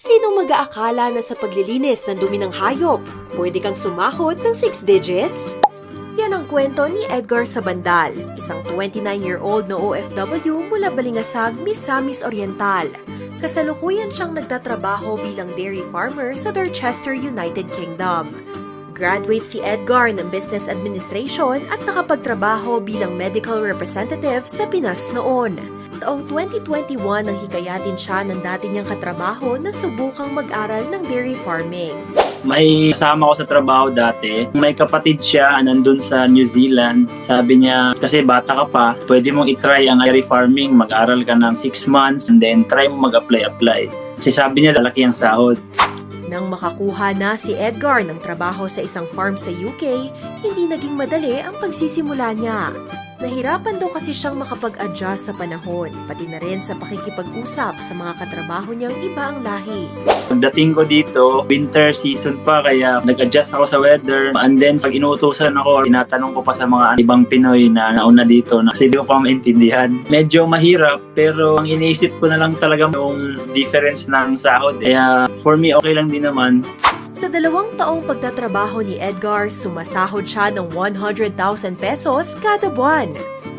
Sinong mag-aakala na sa paglilinis ng dumi ng hayop, pwede kang sumahod ng 6 digits? Yan ang kwento ni Edgar Sabandal, isang 29-year-old na OFW mula Balingasag, Misamis Oriental. Kasalukuyan siyang nagtatrabaho bilang dairy farmer sa Dorchester, United Kingdom. Graduate si Edgar ng Business Administration at nakapagtrabaho bilang medical representative sa Pinas noon. Taong 2021 nang hikayatin siya ng dati niyang katrabaho na subukang mag-aral ng dairy farming. May kasama ko sa trabaho dati. May kapatid siya, nandun sa New Zealand. Sabi niya, kasi bata ka pa, pwede mong itry ang dairy farming. Mag-aral ka ng 6 months and then try mo mag-apply. Kasi sabi niya, lalaki ang sahod. Nang makakuha na si Edgar ng trabaho sa isang farm sa UK, hindi naging madali ang pagsisimula niya. Nahirapan daw kasi siyang makapag-adjust sa panahon, pati na rin sa pakikipag-usap sa mga katrabaho niyang iba ang lahi. Pagdating ko dito, winter season pa, kaya nag-adjust ako sa weather. And then, pag inuutosan ako, tinatanong ko pa sa mga ibang Pinoy na nauna dito na kasi di ko pa maintindihan. Medyo mahirap, pero ang iniisip ko na lang talaga yung difference ng sahod. Kaya for me, okay lang din naman. Sa 2 taong pagtatrabaho ni Edgar, sumasahod siya ng 100,000 pesos kada buwan.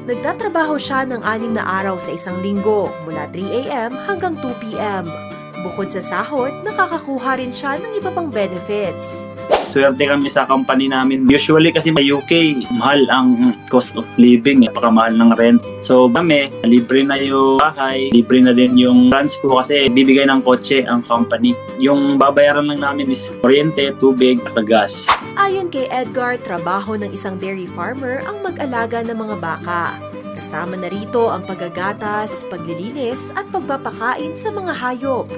Nagtatrabaho siya ng 6 na araw sa isang linggo, mula 3 a.m. hanggang 2 p.m. Bukod sa sahod, nakakakuha rin siya ng iba pang benefits. Swerte kami sa company namin. Usually kasi sa UK, mahal ang cost of living, napakamahal ng rent. So kami, libre na yung bahay, libre na din yung transport kasi bibigay ng kotse ang company. Yung babayaran lang namin is kuryente, tubig, at gas. Ayon kay Edgar, trabaho ng isang dairy farmer ang mag-alaga ng mga baka. Kasama na rito ang paggagatas, paglilinis at pagpapakain sa mga hayop.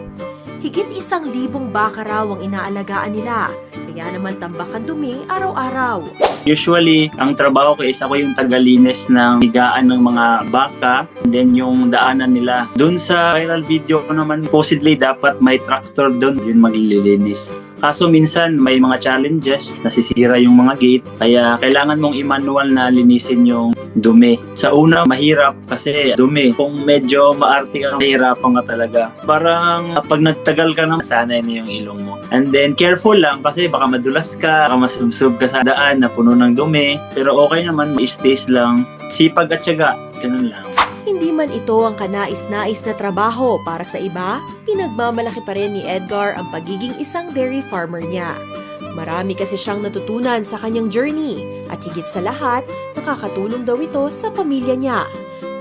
Higit 1,000 baka raw ang inaalagaan nila, kaya naman tambak ang dumi araw-araw. Usually, ang trabaho ko is ako yung tagalinis ng higaan ng mga baka, then yung daanan nila. Doon sa viral video ko naman, supposedly dapat may tractor doon, yun maglilinis. Kaso minsan may mga challenges, nasisira yung mga gate, kaya kailangan mong i-manual na linisin yung dumi. Sa una, mahirap kasi dumi. Kung medyo maarte ka, mahirapan ka talaga. Parang pag nagtagal ka na, sanay na yung ilong mo. And then careful lang kasi baka madulas ka, baka masubsob ka sa daan na puno ng dumi. Pero okay naman, i-stays lang. Sipag at tiyaga, ganun lang. Hindi man ito ang kanais-nais na trabaho para sa iba, pinagmamalaki pa rin ni Edgar ang pagiging isang dairy farmer niya. Marami kasi siyang natutunan sa kanyang journey at higit sa lahat, nakakatulong daw ito sa pamilya niya.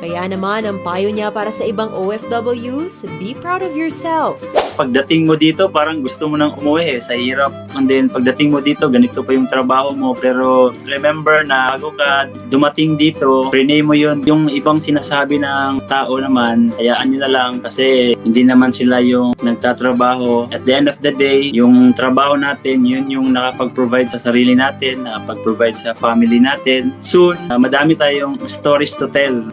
Kaya naman ang payo niya para sa ibang OFWs, be proud of yourself. Pagdating mo dito, parang gusto mo nang umuwi sa hirap. And then pagdating mo dito, ganito pa yung trabaho mo. Pero remember na bago ka dumating dito, prenay mo yun. Yung ibang sinasabi ng tao naman, hayaan nyo na lang kasi hindi naman sila yung nagtatrabaho. At the end of the day, yung trabaho natin, yun yung nakapag-provide sa sarili natin, nakapag-provide sa family natin. Soon, madami tayong stories to tell.